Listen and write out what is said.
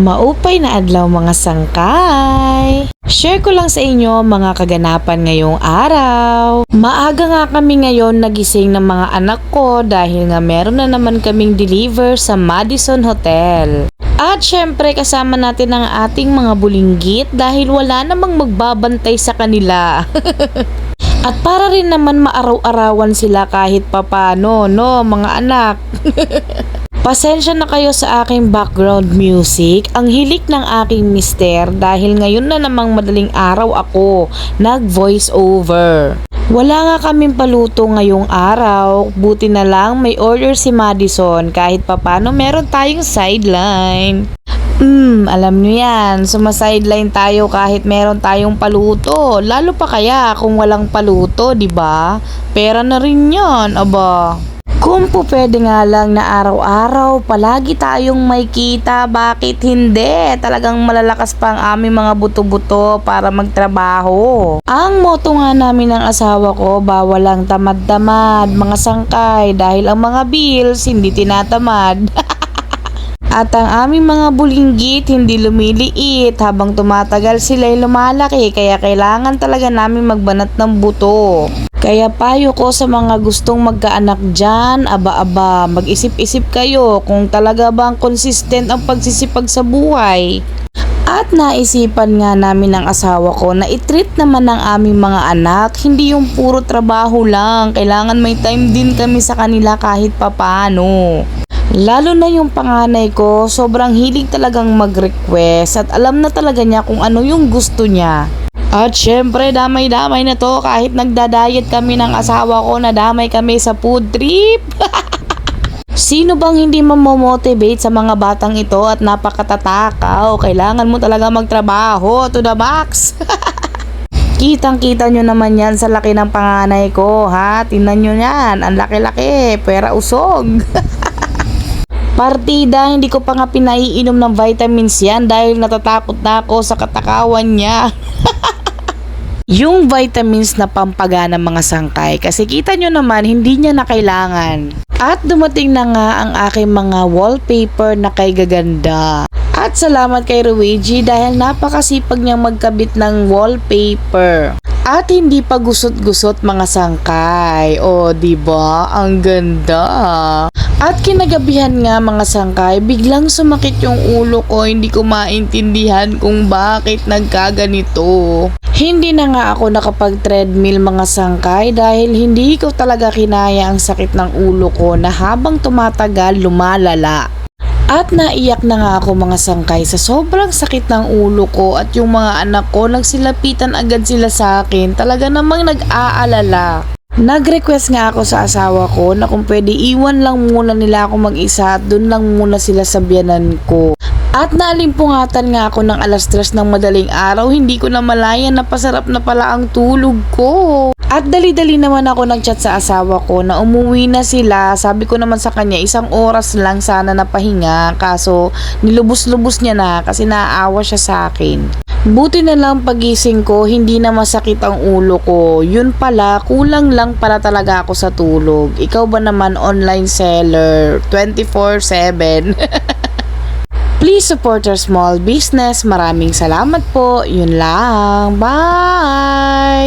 Maupay na adlaw mga sangkay! Share ko lang sa inyo mga kaganapan ngayong araw. Maaga nga kami ngayon nagising ng mga anak ko dahil nga meron na naman kaming deliver sa Madison Hotel. At syempre kasama natin ang ating mga bulinggit dahil wala namang magbabantay sa kanila. At para rin naman maaraw-arawan sila kahit papano, no mga anak. Pasensya na kayo sa aking background music. Ang hilik ng aking mister dahil ngayon na namang madaling araw ako nag-voice over. Wala nga kaming paluto ngayong araw. Buti na lang may order si Madison kahit papano meron tayong sideline. Alam nyo yan, sumasideline tayo kahit meron tayong paluto. Lalo pa kaya kung walang paluto, di ba? Pera na rin yan, aba. Kung po pwede nga lang na araw-araw palagi tayong may kita, bakit hindi? Talagang malalakas pa ang aming mga buto-buto para magtrabaho. Ang motto nga namin ng asawa ko, bawal lang tamad-tamad, mga sangkay, dahil ang mga bills hindi tinatamad. At ang aming mga bulinggit hindi lumiliit, habang tumatagal sila'y lumalaki, kaya kailangan talaga namin magbanat ng buto. Kaya payo ko sa mga gustong magkaanak dyan, aba-aba, mag-isip-isip kayo kung talaga bang consistent ang pagsisipag sa buhay. At naisipan nga namin ng asawa ko na i-treat naman ng aming mga anak, hindi yung puro trabaho lang, kailangan may time din kami sa kanila kahit papano. Lalo na yung panganay ko, sobrang hilig talagang mag-request at alam na talaga niya kung ano yung gusto niya. At syempre, damay-damay na to kahit nagda-diet kami ng asawa ko, na damay kami sa food trip. Sino bang hindi mamomotivate sa mga batang ito at napakatatakaw? Kailangan mo talaga magtrabaho to the max. Kitang-kita nyo naman yan sa laki ng panganay ko, ha? Tingnan nyo yan, ang laki-laki, pera usog. Partida, hindi ko pa nga pinaiinom ng vitamins yan dahil natatakot na ako sa katakawan niya. Yung vitamins na pampagana mga sangkay, kasi kita nyo naman hindi niya na kailangan. At dumating na nga ang aking mga wallpaper na kay gaganda. At salamat kay Ruigi dahil napakasipag niyang magkabit ng wallpaper. At hindi pa gusot-gusot mga sangkay. O, diba? Ang ganda. At kinagabihan nga mga sangkay, biglang sumakit yung ulo ko, hindi ko maintindihan kung bakit nagkaganito. Hindi na nga ako nakapag-treadmill mga sangkay dahil hindi ko talaga kinaya ang sakit ng ulo ko na habang tumatagal lumalala. At naiyak na nga ako mga sangkay sa sobrang sakit ng ulo ko, at yung mga anak ko nagsilapitan agad sila sa akin, talaga namang nag-aalala. Nag-request nga ako sa asawa ko na kung pwede iwan lang muna nila ako mag-isa at dun lang muna sila sa biyanan ko. At nalimpungatan nga ako ng alas 3 ng madaling araw, hindi ko na malayan na pasarap na pala ang tulog ko. At dali-dali naman ako nag-chat sa asawa ko na umuwi na sila. Sabi ko naman sa kanya 1 oras lang sana na pahinga, kaso nilubos-lubos niya na kasi naaawa siya sa akin. Buti na lang pagising ko, hindi na masakit ang ulo ko. Yun pala, kulang lang para talaga ako sa tulog. Ikaw ba naman online seller 24/7? Please support our small business. Maraming salamat po. Yun lang. Bye!